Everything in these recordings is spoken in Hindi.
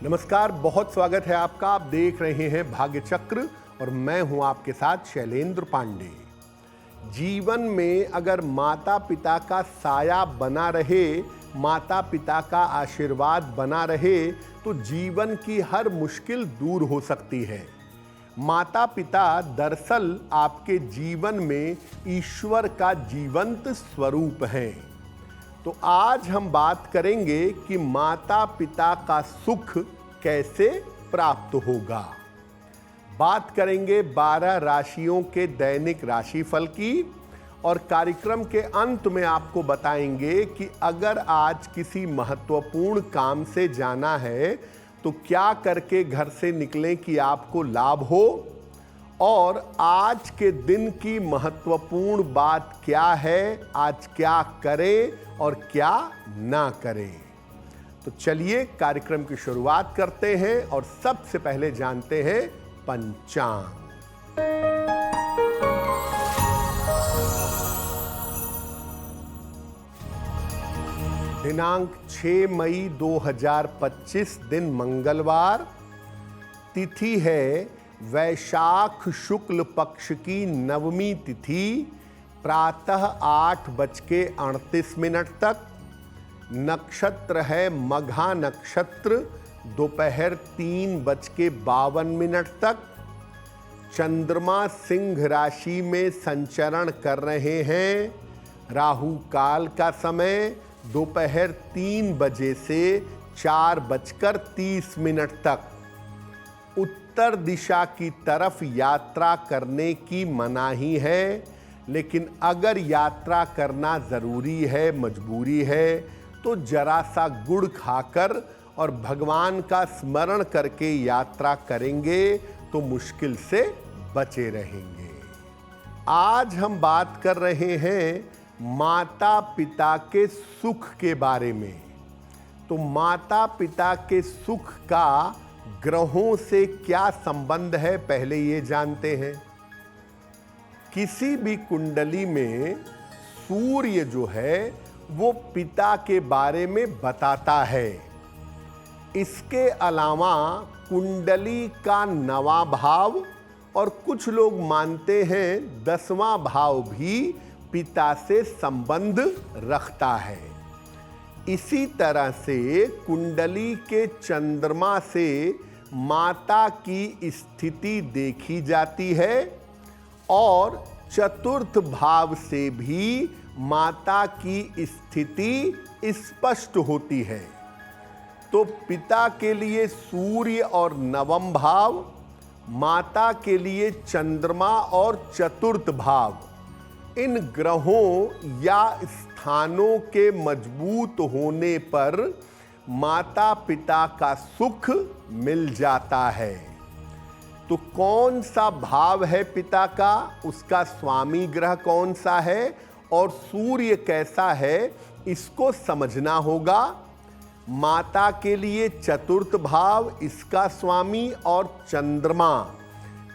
नमस्कार, बहुत स्वागत है आपका। आप देख रहे हैं भाग्य चक्र और मैं हूं आपके साथ शैलेंद्र पांडे। जीवन में अगर माता पिता का साया बना रहे, माता पिता का आशीर्वाद बना रहे तो जीवन की हर मुश्किल दूर हो सकती है। माता पिता दरअसल आपके जीवन में ईश्वर का जीवंत स्वरूप हैं। तो आज हम बात करेंगे कि माता पिता का सुख कैसे प्राप्त होगा। बात करेंगे 12 राशियों के दैनिक राशिफल की और कार्यक्रम के अंत में आपको बताएंगे कि अगर आज किसी महत्वपूर्ण काम से जाना है तो क्या करके घर से निकलें कि आपको लाभ हो, और आज के दिन की महत्वपूर्ण बात क्या है, आज क्या करें और क्या ना करें। तो चलिए कार्यक्रम की शुरुआत करते हैं और सबसे पहले जानते हैं पंचांग। दिनांक 6 मई 2025, दिन मंगलवार, तिथि है वैशाख शुक्ल पक्ष की नवमी तिथि, प्रातः 8:38 तक। नक्षत्र है मघा नक्षत्र, दोपहर 3:52 तक। चंद्रमा सिंह राशि में संचरण कर रहे हैं। राहु काल का समय दोपहर 3 बजे से 4:30 तक। उत्तर दिशा की तरफ यात्रा करने की मनाही है, लेकिन अगर यात्रा करना ज़रूरी है, मजबूरी है, तो जरा सा गुड़ खाकर और भगवान का स्मरण करके यात्रा करेंगे तो मुश्किल से बचे रहेंगे। आज हम बात कर रहे हैं माता पिता के सुख के बारे में। तो माता पिता के सुख का ग्रहों से क्या संबंध है, पहले ये जानते हैं। किसी भी कुंडली में सूर्य जो है वो पिता के बारे में बताता है। इसके अलावा कुंडली का 9वां भाव और कुछ लोग मानते हैं 10वां भाव भी पिता से संबंध रखता है। इसी तरह से कुंडली के चंद्रमा से माता की स्थिति देखी जाती है और चतुर्थ भाव से भी माता की स्थिति स्पष्ट होती है। तो पिता के लिए सूर्य और 9वां भाव, माता के लिए चंद्रमा और चतुर्थ भाव, इन ग्रहों या स्थानों के मजबूत होने पर माता पिता का सुख मिल जाता है। तो कौन सा भाव है पिता का, उसका स्वामी ग्रह कौन सा है और सूर्य कैसा है, इसको समझना होगा। माता के लिए चतुर्थ भाव, इसका स्वामी और चंद्रमा,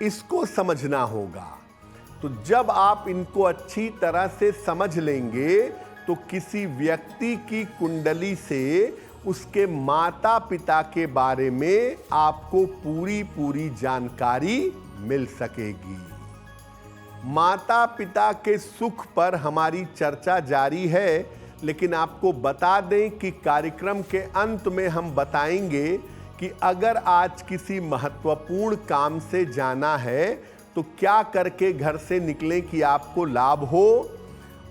इसको समझना होगा। तो जब आप इनको अच्छी तरह से समझ लेंगे तो किसी व्यक्ति की कुंडली से उसके माता पिता के बारे में आपको पूरी जानकारी मिल सकेगी। माता पिता के सुख पर हमारी चर्चा जारी है, लेकिन आपको बता दें कि कार्यक्रम के अंत में हम बताएंगे कि अगर आज किसी महत्वपूर्ण काम से जाना है तो क्या करके घर से निकलें कि आपको लाभ हो,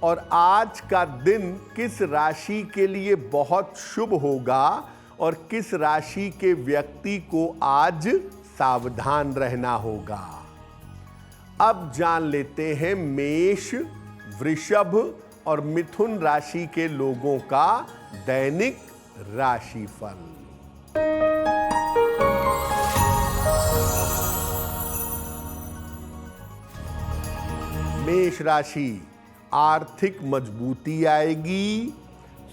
और आज का दिन किस राशि के लिए बहुत शुभ होगा और किस राशि के व्यक्ति को आज सावधान रहना होगा। अब जान लेते हैं मेष, वृषभ और मिथुन राशि के लोगों का दैनिक राशिफल। मेष राशि, आर्थिक मजबूती आएगी,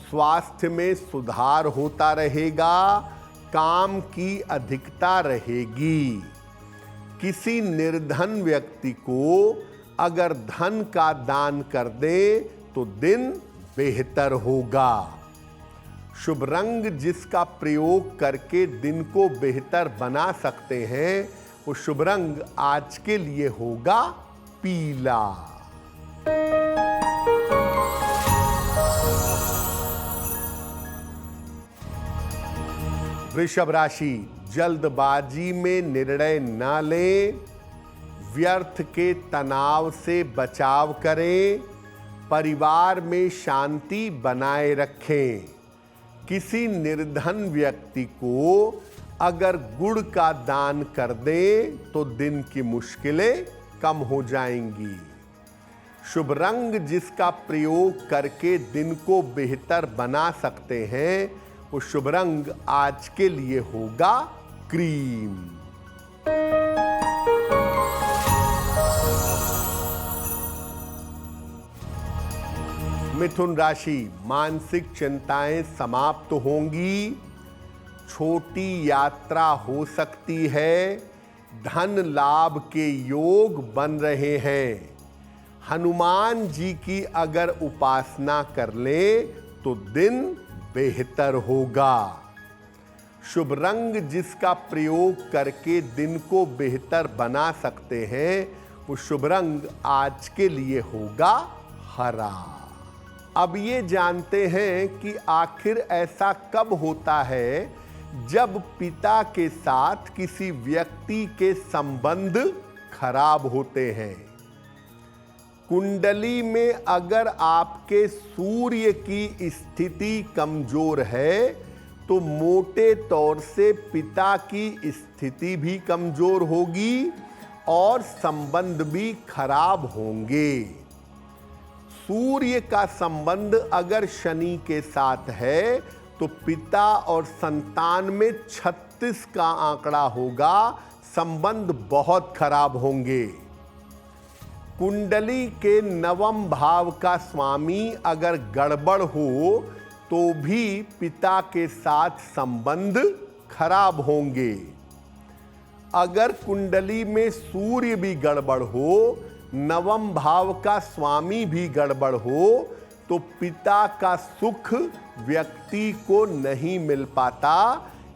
स्वास्थ्य में सुधार होता रहेगा, काम की अधिकता रहेगी। किसी निर्धन व्यक्ति को अगर धन का दान कर दे तो दिन बेहतर होगा। शुभ रंग जिसका प्रयोग करके दिन को बेहतर बना सकते हैं, वो शुभ रंग आज के लिए होगा पीला। वृषभ राशि, जल्दबाजी में निर्णय न लें, व्यर्थ के तनाव से बचाव करें, परिवार में शांति बनाए रखें। किसी निर्धन व्यक्ति को अगर गुड़ का दान कर दें तो दिन की मुश्किलें कम हो जाएंगी। शुभ रंग जिसका प्रयोग करके दिन को बेहतर बना सकते हैं, वो शुभ रंग आज के लिए होगा क्रीम। मिथुन राशि, मानसिक चिंताएं समाप्त होंगी, छोटी यात्रा हो सकती है, धन लाभ के योग बन रहे हैं। हनुमान जी की अगर उपासना कर ले तो दिन बेहतर होगा। शुभ रंग जिसका प्रयोग करके दिन को बेहतर बना सकते हैं, वो शुभ रंग आज के लिए होगा हरा। अब ये जानते हैं कि आखिर ऐसा कब होता है जब पिता के साथ किसी व्यक्ति के संबंध खराब होते हैं। कुंडली में अगर आपके सूर्य की स्थिति कमजोर है तो मोटे तौर से पिता की स्थिति भी कमजोर होगी और संबंध भी खराब होंगे। सूर्य का संबंध अगर शनि के साथ है तो पिता और संतान में 36 का आंकड़ा होगा, संबंध बहुत खराब होंगे। कुंडली के नवम भाव का स्वामी अगर गड़बड़ हो तो भी पिता के साथ संबंध खराब होंगे। अगर कुंडली में सूर्य भी गड़बड़ हो, नवम भाव का स्वामी भी गड़बड़ हो, तो पिता का सुख व्यक्ति को नहीं मिल पाता,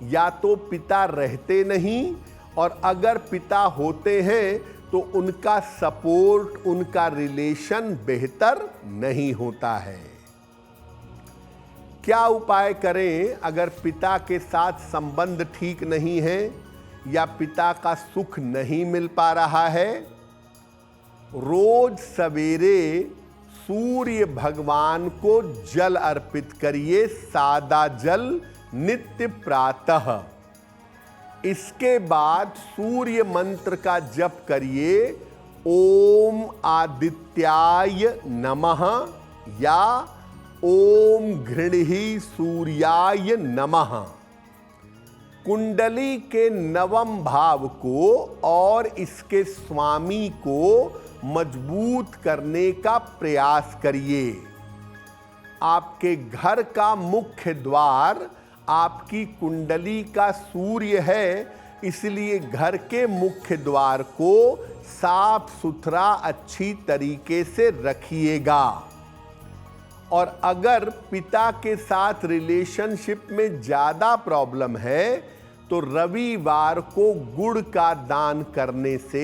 या तो पिता रहते नहीं, और अगर पिता होते हैं तो उनका सपोर्ट, उनका रिलेशन बेहतर नहीं होता है। क्या उपाय करें अगर पिता के साथ संबंध ठीक नहीं है या पिता का सुख नहीं मिल पा रहा है? रोज सवेरे सूर्य भगवान को जल अर्पित करिए, सादा जल, नित्य प्रातः। इसके बाद सूर्य मंत्र का जप करिए, ओम आदित्याय नमः या ओम घृणहि सूर्याय नमः। कुंडली के नवम भाव को और इसके स्वामी को मजबूत करने का प्रयास करिए। आपके घर का मुख्य द्वार आपकी कुंडली का सूर्य है, इसलिए घर के मुख्य द्वार को साफ सुथरा अच्छी तरीके से रखिएगा। और अगर पिता के साथ रिलेशनशिप में ज़्यादा प्रॉब्लम है तो रविवार को गुड़ का दान करने से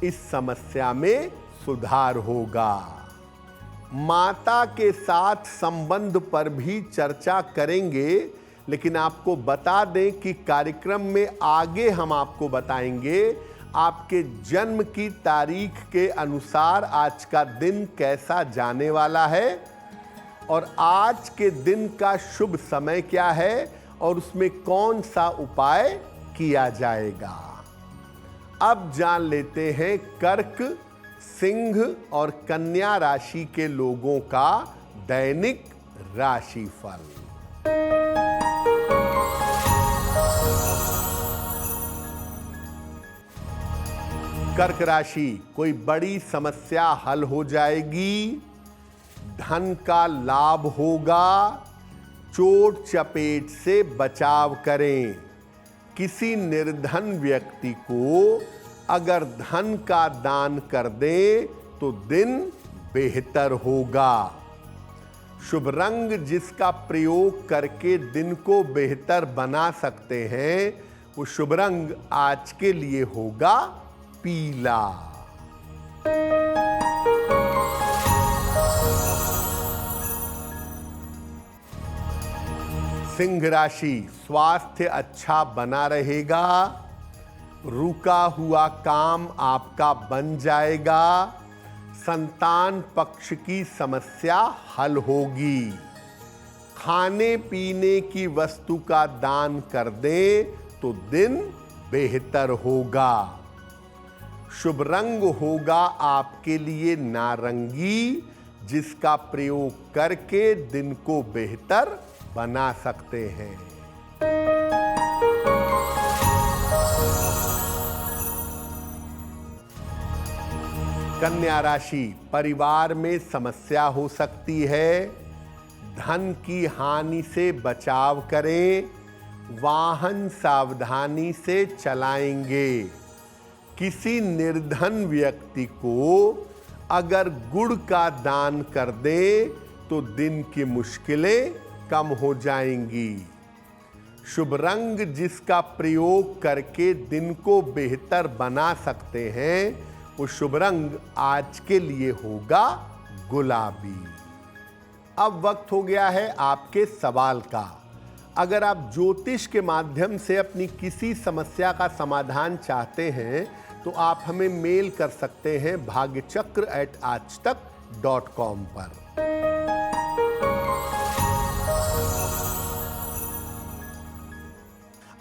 इस समस्या में सुधार होगा। माता के साथ संबंध पर भी चर्चा करेंगे, लेकिन आपको बता दें कि कार्यक्रम में आगे हम आपको बताएंगे आपके जन्म की तारीख के अनुसार आज का दिन कैसा जाने वाला है और आज के दिन का शुभ समय क्या है और उसमें कौन सा उपाय किया जाएगा। अब जान लेते हैं कर्क, सिंह और कन्या राशि के लोगों का दैनिक राशिफल। कर्क राशि, कोई बड़ी समस्या हल हो जाएगी, धन का लाभ होगा, चोट चपेट से बचाव करें। किसी निर्धन व्यक्ति को अगर धन का दान कर दें तो दिन बेहतर होगा। शुभ रंग जिसका प्रयोग करके दिन को बेहतर बना सकते हैं, वो शुभ रंग आज के लिए होगा पीला। सिंह राशि, स्वास्थ्य अच्छा बना रहेगा, रुका हुआ काम आपका बन जाएगा, संतान पक्ष की समस्या हल होगी, खाने पीने की वस्तु का दान कर दें तो दिन बेहतर होगा। शुभ रंग होगा आपके लिए नारंगी, जिसका प्रयोग करके दिन को बेहतर बना सकते हैं। कन्या राशि, परिवार में समस्या हो सकती है, धन की हानि से बचाव करें, वाहन सावधानी से चलाएंगे। किसी निर्धन व्यक्ति को अगर गुड़ का दान कर दें तो दिन की मुश्किलें कम हो जाएंगी। शुभ रंग जिसका प्रयोग करके दिन को बेहतर बना सकते हैं, वो शुभ रंग आज के लिए होगा गुलाबी। अब वक्त हो गया है आपके सवाल का। अगर आप ज्योतिष के माध्यम से अपनी किसी समस्या का समाधान चाहते हैं तो आप हमें मेल कर सकते हैं bhagyachakra@aajtak.com पर।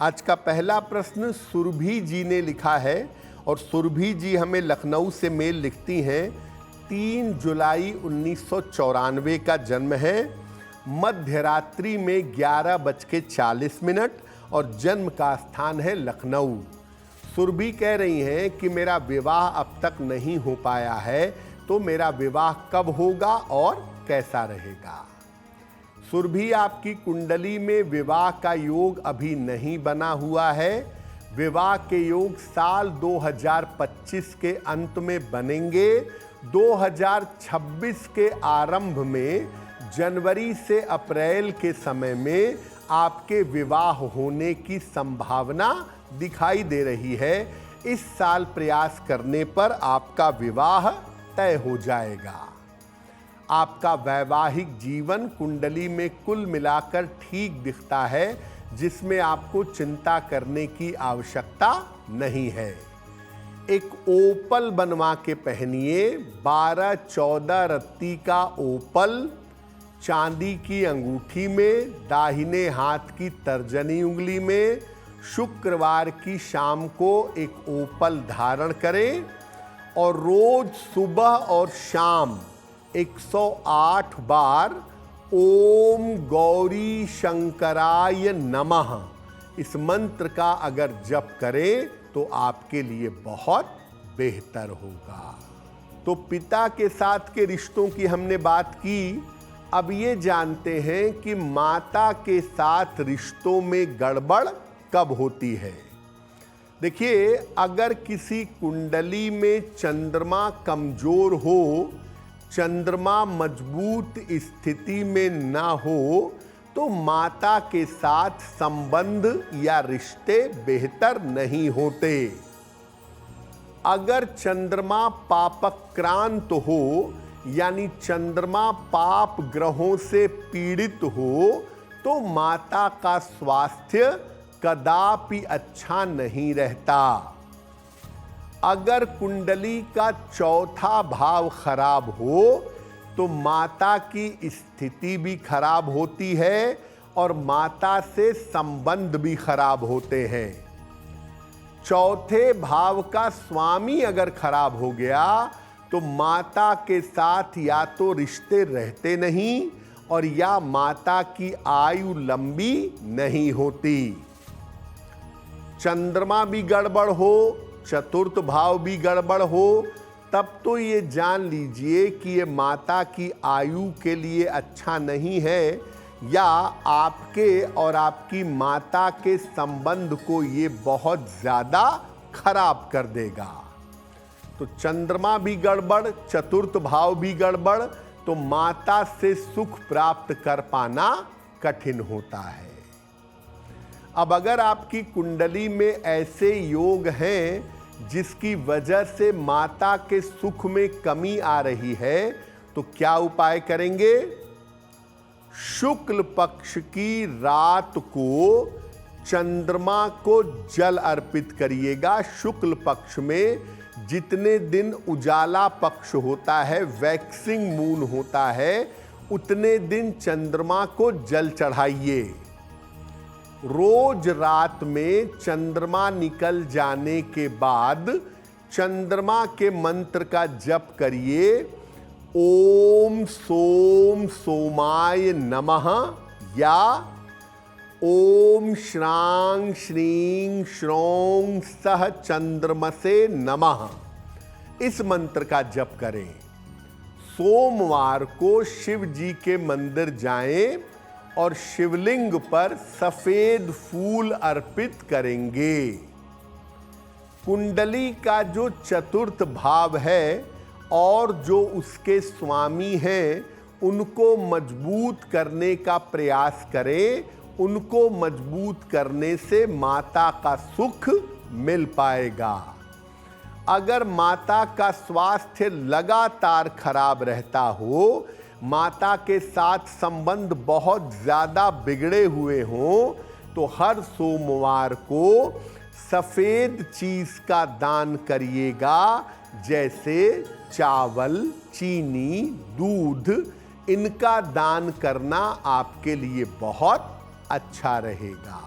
आज का पहला प्रश्न सुरभि जी ने लिखा है और सुरभि जी हमें लखनऊ से मेल लिखती हैं। 3 जुलाई 1994 का जन्म है, मध्य रात्रि में 11:40 और जन्म का स्थान है लखनऊ। सुरभि कह रही हैं कि मेरा विवाह अब तक नहीं हो पाया है, तो मेरा विवाह कब होगा और कैसा रहेगा। सुरभि, आपकी कुंडली में विवाह का योग अभी नहीं बना हुआ है। विवाह के योग साल 2025 के अंत में बनेंगे। 2026 के आरंभ में जनवरी से अप्रैल के समय में आपके विवाह होने की संभावना दिखाई दे रही है। इस साल प्रयास करने पर आपका विवाह तय हो जाएगा। आपका वैवाहिक जीवन कुंडली में कुल मिलाकर ठीक दिखता है, जिसमें आपको चिंता करने की आवश्यकता नहीं है। एक ओपल बनवा के पहनिए, 12-14 रत्ती का ओपल चांदी की अंगूठी में, दाहिने हाथ की तर्जनी उंगली में। शुक्रवार की शाम को एक ओपल धारण करें और रोज सुबह और शाम 108 बार ओम गौरी शंकराय नमः इस मंत्र का अगर जप करें तो आपके लिए बहुत बेहतर होगा। तो पिता के साथ के रिश्तों की हमने बात की। अब ये जानते हैं कि माता के साथ रिश्तों में गड़बड़ कब होती है। देखिए, अगर किसी कुंडली में चंद्रमा कमजोर हो, चंद्रमा मजबूत स्थिति में ना हो, तो माता के साथ संबंध या रिश्ते बेहतर नहीं होते। अगर चंद्रमा पापक्रांत हो, यानी चंद्रमा पाप ग्रहों से पीड़ित हो, तो माता का स्वास्थ्य कदापि अच्छा नहीं रहता। अगर कुंडली का चौथा भाव खराब हो तो माता की स्थिति भी खराब होती है और माता से संबंध भी खराब होते हैं। चौथे भाव का स्वामी अगर खराब हो गया तो माता के साथ या तो रिश्ते रहते नहीं और या माता की आयु लंबी नहीं होती। चंद्रमा भी गड़बड़ हो, चतुर्थ भाव भी गड़बड़ हो, तब तो ये जान लीजिए कि ये माता की आयु के लिए अच्छा नहीं है या आपके और आपकी माता के संबंध को ये बहुत ज़्यादा खराब कर देगा। तो चंद्रमा भी गड़बड़, चतुर्थ भाव भी गड़बड़, तो माता से सुख प्राप्त कर पाना कठिन होता है। अब अगर आपकी कुंडली में ऐसे योग हैं जिसकी वजह से माता के सुख में कमी आ रही है, तो क्या उपाय करेंगे? शुक्ल पक्ष की रात को चंद्रमा को जल अर्पित करिएगा। शुक्ल पक्ष में जितने दिन उजाला पक्ष होता है, वैक्सिंग मून होता है, उतने दिन चंद्रमा को जल चढ़ाइए। रोज रात में चंद्रमा निकल जाने के बाद चंद्रमा के मंत्र का जप करिए। ओम सोम सोमाय नमः या ओम श्रांग श्रीं श्रौं सह चंद्रमसे नमः, इस मंत्र का जप करें। सोमवार को शिव जी के मंदिर जाएं और शिवलिंग पर सफेद फूल अर्पित करेंगे। कुंडली का जो चतुर्थ भाव है और जो उसके स्वामी हैं, उनको मजबूत करने का प्रयास करें। उनको मजबूत करने से माता का सुख मिल पाएगा। अगर माता का स्वास्थ्य लगातार खराब रहता हो, माता के साथ संबंध बहुत ज़्यादा बिगड़े हुए हों, तो हर सोमवार को सफ़ेद चीज़ का दान करिएगा, जैसे चावल, चीनी, दूध। इनका दान करना आपके लिए बहुत अच्छा रहेगा।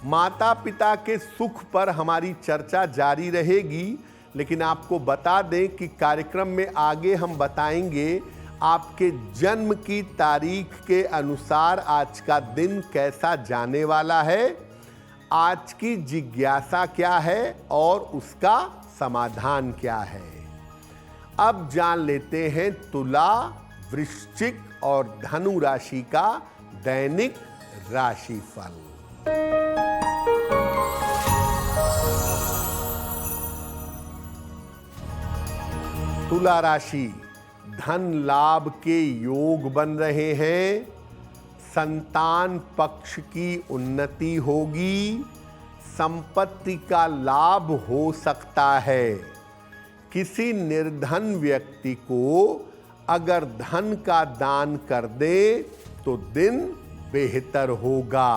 माता पिता के सुख पर हमारी चर्चा जारी रहेगी, लेकिन आपको बता दें कि कार्यक्रम में आगे हम बताएंगे आपके जन्म की तारीख के अनुसार आज का दिन कैसा जाने वाला है, आज की जिज्ञासा क्या है और उसका समाधान क्या है। अब जान लेते हैं तुला, वृश्चिक और धनु राशि का दैनिक राशिफल। तुला राशि, धन लाभ के योग बन रहे हैं। संतान पक्ष की उन्नति होगी। संपत्ति का लाभ हो सकता है। किसी निर्धन व्यक्ति को अगर धन का दान कर दे तो दिन बेहतर होगा।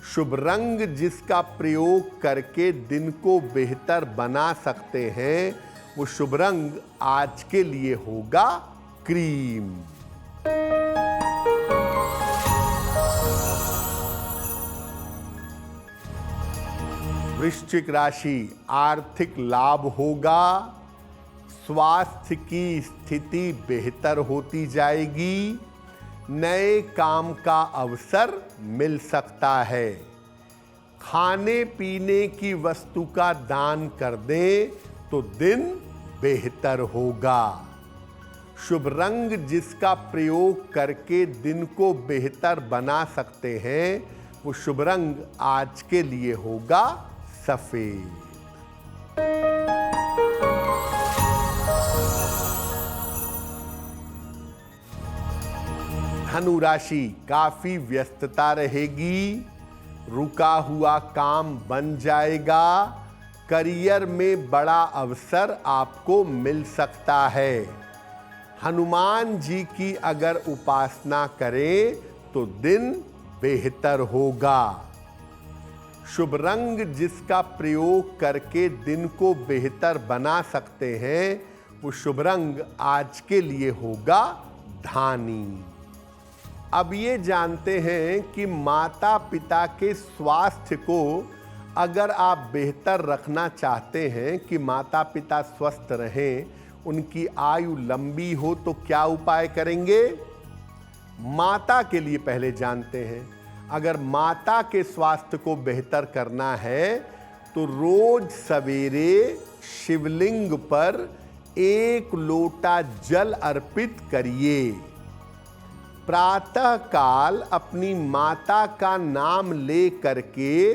शुभ रंग जिसका प्रयोग करके दिन को बेहतर बना सकते हैं, वो शुभ रंग आज के लिए होगा क्रीम। वृश्चिक राशि, आर्थिक लाभ होगा। स्वास्थ्य की स्थिति बेहतर होती जाएगी। नए काम का अवसर मिल सकता है। खाने पीने की वस्तु का दान कर दें तो दिन बेहतर होगा। शुभ रंग जिसका प्रयोग करके दिन को बेहतर बना सकते हैं, वो शुभ रंग आज के लिए होगा सफेद। धनु राशि, काफी व्यस्तता रहेगी। रुका हुआ काम बन जाएगा। करियर में बड़ा अवसर आपको मिल सकता है। हनुमान जी की अगर उपासना करें तो दिन बेहतर होगा। शुभ रंग जिसका प्रयोग करके दिन को बेहतर बना सकते हैं, वो शुभ रंग आज के लिए होगा धानी। अब ये जानते हैं कि माता पिता के स्वास्थ्य को अगर आप बेहतर रखना चाहते हैं, कि माता पिता स्वस्थ रहें, उनकी आयु लंबी हो, तो क्या उपाय करेंगे? माता के लिए पहले जानते हैं। अगर माता के स्वास्थ्य को बेहतर करना है तो रोज सवेरे शिवलिंग पर 1 लोटा जल अर्पित करिए। प्रातः काल अपनी माता का नाम ले करके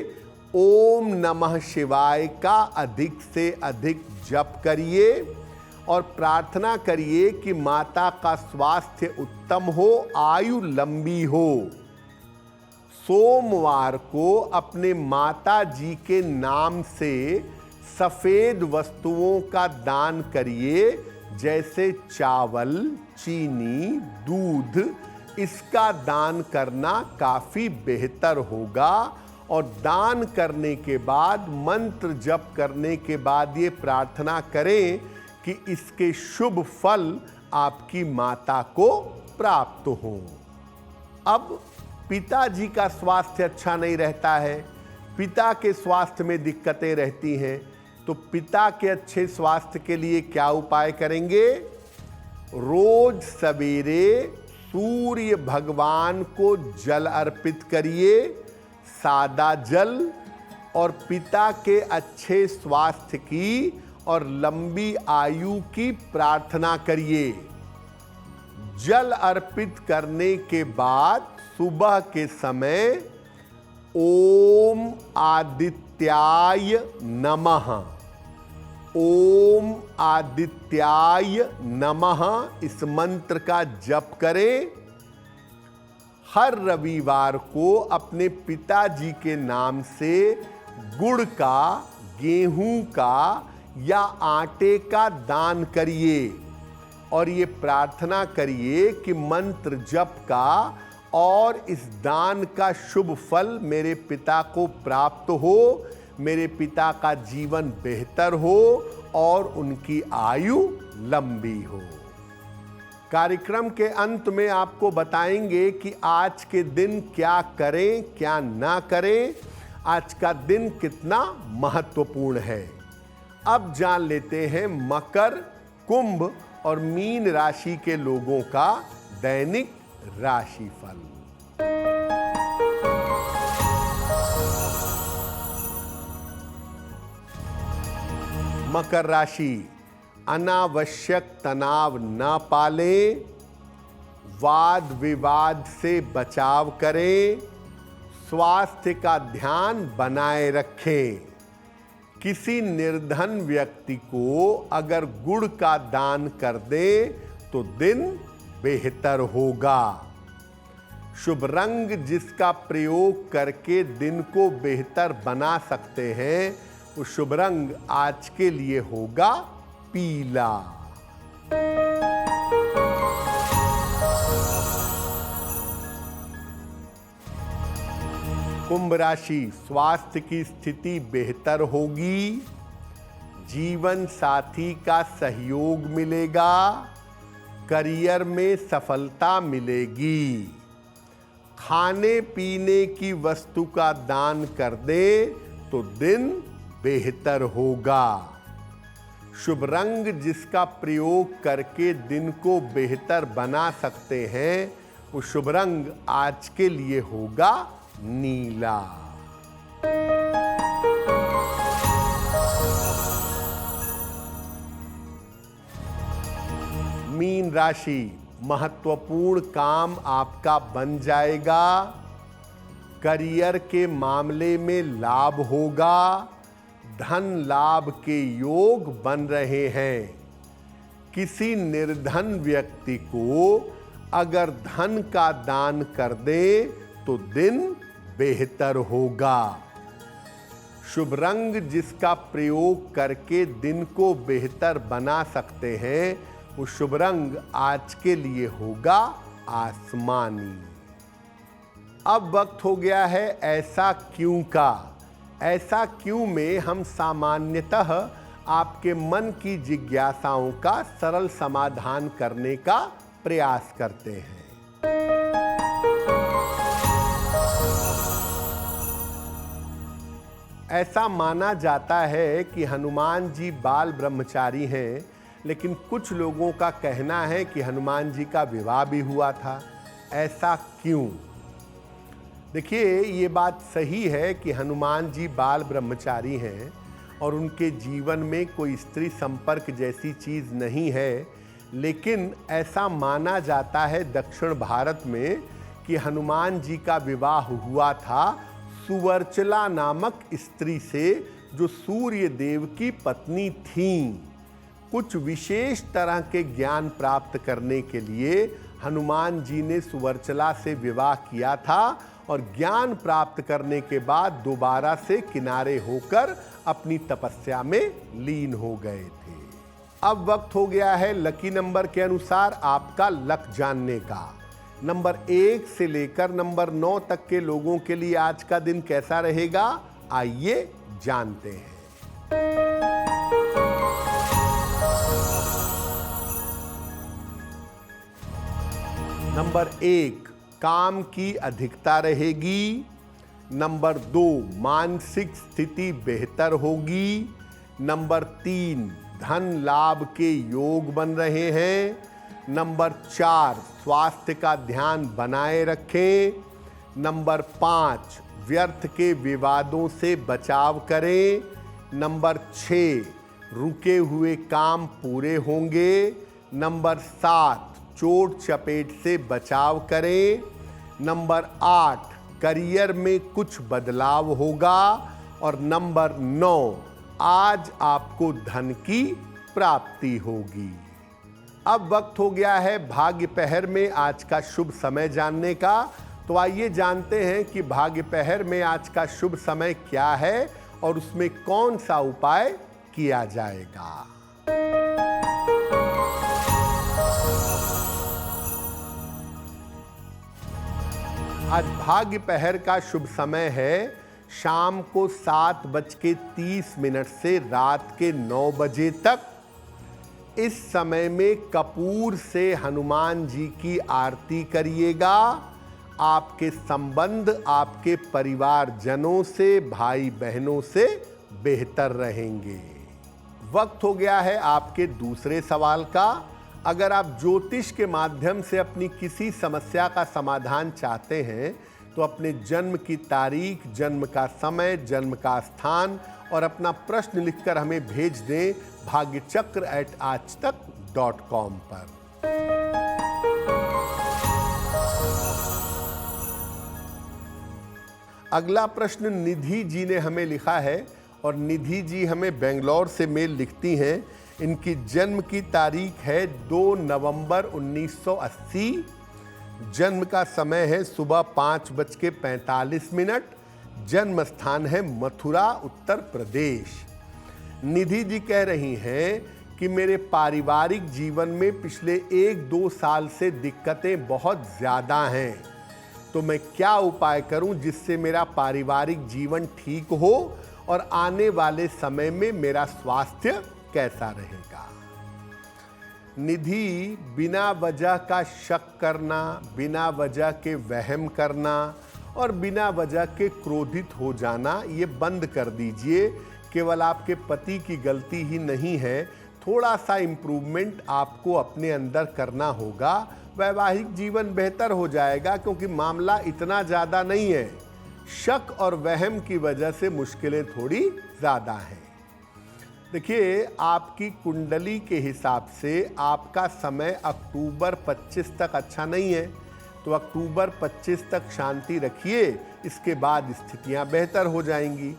ओम नमः शिवाय का अधिक से अधिक जप करिए और प्रार्थना करिए कि माता का स्वास्थ्य उत्तम हो, आयु लंबी हो। सोमवार को अपने माता जी के नाम से सफेद वस्तुओं का दान करिए, जैसे चावल, चीनी, दूध। इसका दान करना काफी बेहतर होगा। और दान करने के बाद, मंत्र जप करने के बाद ये प्रार्थना करें कि इसके शुभ फल आपकी माता को प्राप्त हो। अब पिताजी का स्वास्थ्य अच्छा नहीं रहता है, पिता के स्वास्थ्य में दिक्कतें रहती हैं, तो पिता के अच्छे स्वास्थ्य के लिए क्या उपाय करेंगे? रोज सवेरे सूर्य भगवान को जल अर्पित करिए, सादा जल, और पिता के अच्छे स्वास्थ्य की और लंबी आयु की प्रार्थना करिए। जल अर्पित करने के बाद सुबह के समय ओम आदित्याय नमः, ओम आदित्याय नमः इस मंत्र का जप करें। हर रविवार को अपने पिताजी के नाम से गुड़ का, गेहूं का या आटे का दान करिए और ये प्रार्थना करिए कि मंत्र जप का और इस दान का शुभ फल मेरे पिता को प्राप्त हो, मेरे पिता का जीवन बेहतर हो और उनकी आयु लंबी हो। कार्यक्रम के अंत में आपको बताएंगे कि आज के दिन क्या करें, क्या ना करें, आज का दिन कितना महत्वपूर्ण है। अब जान लेते हैं मकर, कुंभ और मीन राशि के लोगों का दैनिक राशिफल। मकर राशि, अनावश्यक तनाव न पालें, वाद विवाद से बचाव करें, स्वास्थ्य का ध्यान बनाए रखें। किसी निर्धन व्यक्ति को अगर गुड़ का दान कर दें तो दिन बेहतर होगा। शुभ रंग जिसका प्रयोग करके दिन को बेहतर बना सकते हैं, वो शुभ रंग आज के लिए होगा पीला। कुंभ राशि, स्वास्थ्य की स्थिति बेहतर होगी, जीवन साथी का सहयोग मिलेगा, करियर में सफलता मिलेगी। खाने पीने की वस्तु का दान कर दे तो दिन बेहतर होगा। शुभ रंग जिसका प्रयोग करके दिन को बेहतर बना सकते हैं, वो शुभ रंग आज के लिए होगा नीला। मीन राशि, महत्वपूर्ण काम आपका बन जाएगा, करियर के मामले में लाभ होगा, धन लाभ के योग बन रहे हैं। किसी निर्धन व्यक्ति को अगर धन का दान कर दे तो दिन बेहतर होगा। शुभ रंग जिसका प्रयोग करके दिन को बेहतर बना सकते हैं, वो शुभ रंग आज के लिए होगा आसमानी। अब वक्त हो गया है ऐसा क्यों का। ऐसा क्यों में हम सामान्यतः आपके मन की जिज्ञासाओं का सरल समाधान करने का प्रयास करते हैं। ऐसा माना जाता है कि हनुमान जी बाल ब्रह्मचारी हैं, लेकिन कुछ लोगों का कहना है कि हनुमान जी का विवाह भी हुआ था। ऐसा क्यों? देखिए, ये बात सही है कि हनुमान जी बाल ब्रह्मचारी हैं और उनके जीवन में कोई स्त्री संपर्क जैसी चीज़ नहीं है, लेकिन ऐसा माना जाता है दक्षिण भारत में कि हनुमान जी का विवाह हुआ था सुवर्चला नामक स्त्री से, जो सूर्य देव की पत्नी थीं। कुछ विशेष तरह के ज्ञान प्राप्त करने के लिए हनुमान जी ने सुवर्चला से विवाह किया था और ज्ञान प्राप्त करने के बाद दोबारा से किनारे होकर अपनी तपस्या में लीन हो गए थे। अब वक्त हो गया है लकी नंबर के अनुसार आपका लक जानने का। नंबर 1 से लेकर नंबर 9 तक के लोगों के लिए आज का दिन कैसा रहेगा, आइए जानते हैं। नंबर 1, काम की अधिकता रहेगी। नंबर 2, मानसिक स्थिति बेहतर होगी। नंबर 3, धन लाभ के योग बन रहे हैं। नंबर 4, स्वास्थ्य का ध्यान बनाए रखें। नंबर 5, व्यर्थ के विवादों से बचाव करें। नंबर 6, रुके हुए काम पूरे होंगे। नंबर 7, चोट चपेट से बचाव करें। नंबर 8, करियर में कुछ बदलाव होगा। और नंबर 9, आज आपको धन की प्राप्ति होगी। अब वक्त हो गया है भाग्य पहर में आज का शुभ समय जानने का। तो आइए जानते हैं कि भाग्य पहर में आज का शुभ समय क्या है और उसमें कौन सा उपाय किया जाएगा। आज भाग्य पहर का शुभ समय है शाम को 7:30 से रात के 9 बजे तक। इस समय में कपूर से हनुमान जी की आरती करिएगा। आपके संबंध आपके परिवारजनों से, भाई बहनों से बेहतर रहेंगे। वक्त हो गया है आपके दूसरे सवाल का। अगर आप ज्योतिष के माध्यम से अपनी किसी समस्या का समाधान चाहते हैं तो अपने जन्म की तारीख, जन्म का समय, जन्म का स्थान और अपना प्रश्न लिखकर हमें भेज दें bhagyachakra@aajtak.com पर। अगला प्रश्न निधि जी ने हमें लिखा है और निधि जी हमें बेंगलोर से मेल लिखती हैं। इनकी जन्म की तारीख है 2 नवंबर 1980। जन्म का समय है सुबह 5:45। जन्म स्थान है मथुरा, उत्तर प्रदेश। निधि जी कह रही हैं कि मेरे पारिवारिक जीवन में पिछले 1-2 साल से दिक्कतें बहुत ज़्यादा हैं, तो मैं क्या उपाय करूं जिससे मेरा पारिवारिक जीवन ठीक हो और आने वाले समय में मेरा स्वास्थ्य कैसा रहेगा। निधि, बिना वजह का शक करना, बिना वजह के वहम करना और बिना वजह के क्रोधित हो जाना ये बंद कर दीजिए। केवल आपके पति की गलती ही नहीं है, थोड़ा सा इम्प्रूवमेंट आपको अपने अंदर करना होगा। वैवाहिक जीवन बेहतर हो जाएगा क्योंकि मामला इतना ज़्यादा नहीं है। शक और वहम की वजह से मुश्किलें थोड़ी ज़्यादा हैं। देखिए, आपकी कुंडली के हिसाब से आपका समय अक्टूबर 25 तक अच्छा नहीं है, तो अक्टूबर 25 तक शांति रखिए। इसके बाद स्थितियां बेहतर हो जाएंगी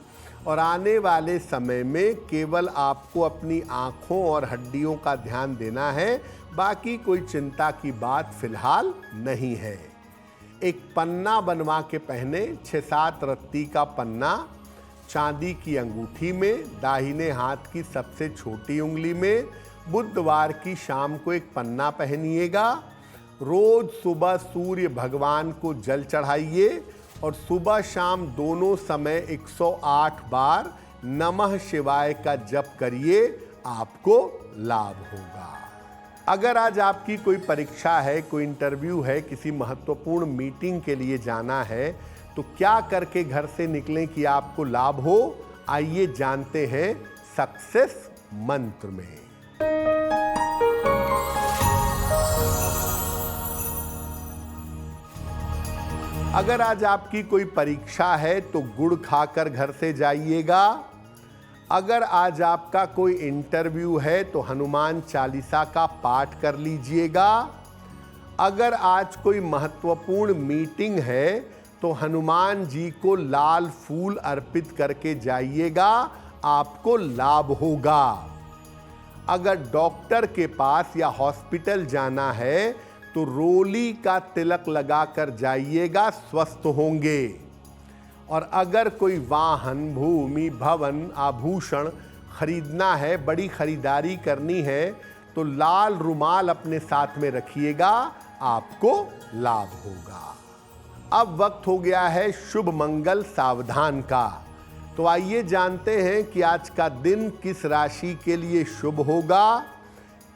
और आने वाले समय में केवल आपको अपनी आँखों और हड्डियों का ध्यान देना है। बाकी कोई चिंता की बात फिलहाल नहीं है। एक पन्ना बनवा के पहने, 6-7 रत्ती का पन्ना, चांदी की अंगूठी में, दाहिने हाथ की सबसे छोटी उंगली में। बुधवार की शाम को एक पन्ना पहनिएगा। रोज सुबह सूर्य भगवान को जल चढ़ाइए और सुबह शाम दोनों समय 108 बार नमः शिवाय का जप करिए, आपको लाभ होगा। अगर आज आपकी कोई परीक्षा है, कोई इंटरव्यू है, किसी महत्वपूर्ण मीटिंग के लिए जाना है, तो क्या करके घर से निकलें कि आपको लाभ हो, आइए जानते हैं सक्सेस मंत्र में। अगर आज आपकी कोई परीक्षा है तो गुड़ खाकर घर से जाइएगा। अगर आज आपका कोई इंटरव्यू है तो हनुमान चालीसा का पाठ कर लीजिएगा। अगर आज कोई महत्वपूर्ण मीटिंग है तो हनुमान जी को लाल फूल अर्पित करके जाइएगा, आपको लाभ होगा। अगर डॉक्टर के पास या हॉस्पिटल जाना है तो रोली का तिलक लगाकर जाइएगा, स्वस्थ होंगे। और अगर कोई वाहन, भूमि, भवन, आभूषण खरीदना है, बड़ी खरीदारी करनी है, तो लाल रुमाल अपने साथ में रखिएगा, आपको लाभ होगा। अब वक्त हो गया है शुभ मंगल सावधान का। तो आइए जानते हैं कि आज का दिन किस राशि के लिए शुभ होगा,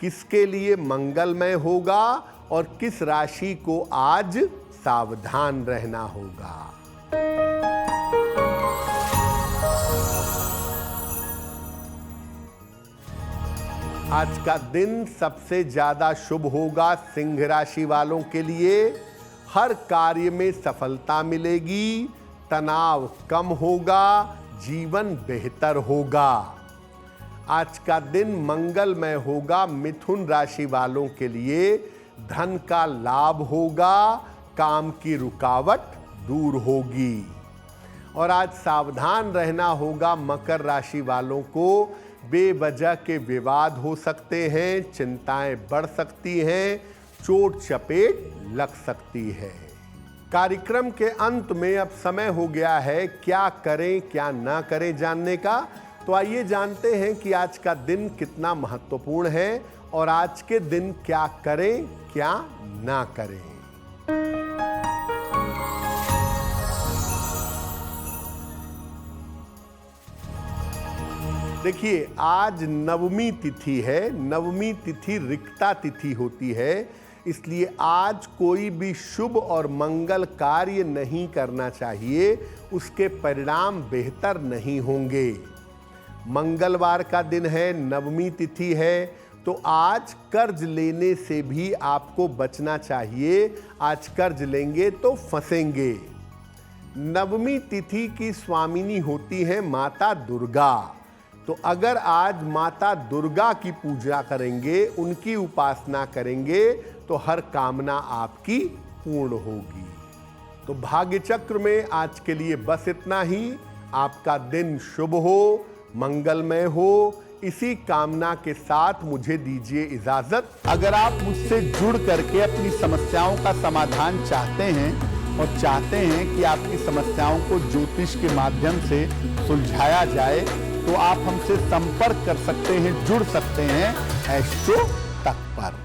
किसके लिए मंगलमय होगा और किस राशि को आज सावधान रहना होगा। आज का दिन सबसे ज्यादा शुभ होगा सिंह राशि वालों के लिए। हर कार्य में सफलता मिलेगी, तनाव कम होगा, जीवन बेहतर होगा। आज का दिन मंगलमय होगा मिथुन राशि वालों के लिए। धन का लाभ होगा, काम की रुकावट दूर होगी। और आज सावधान रहना होगा मकर राशि वालों को। बेवजह के विवाद हो सकते हैं, चिंताएं बढ़ सकती हैं, चोट चपेट लग सकती है। कार्यक्रम के अंत में अब समय हो गया है क्या करें क्या ना करें जानने का। तो आइए जानते हैं कि आज का दिन कितना महत्वपूर्ण है और आज के दिन क्या करें क्या ना करें। देखिए, आज नवमी तिथि है। नवमी तिथि रिक्ता तिथि होती है, इसलिए आज कोई भी शुभ और मंगल कार्य नहीं करना चाहिए, उसके परिणाम बेहतर नहीं होंगे। मंगलवार का दिन है, नवमी तिथि है, तो आज कर्ज लेने से भी आपको बचना चाहिए। आज कर्ज लेंगे तो फंसेंगे। नवमी तिथि की स्वामिनी होती है माता दुर्गा। तो अगर आज माता दुर्गा की पूजा करेंगे, उनकी उपासना करेंगे, तो हर कामना आपकी पूर्ण होगी। तो भाग्य चक्र में आज के लिए बस इतना ही। आपका दिन शुभ हो, मंगलमय हो, इसी कामना के साथ मुझे दीजिए इजाजत। अगर आप मुझसे जुड़ करके अपनी समस्याओं का समाधान चाहते हैं और चाहते हैं कि आपकी समस्याओं को ज्योतिष के माध्यम से सुलझाया जाए, तो आप हमसे संपर्क कर सकते हैं, जुड़ सकते हैं एस्ट्रो तक पर।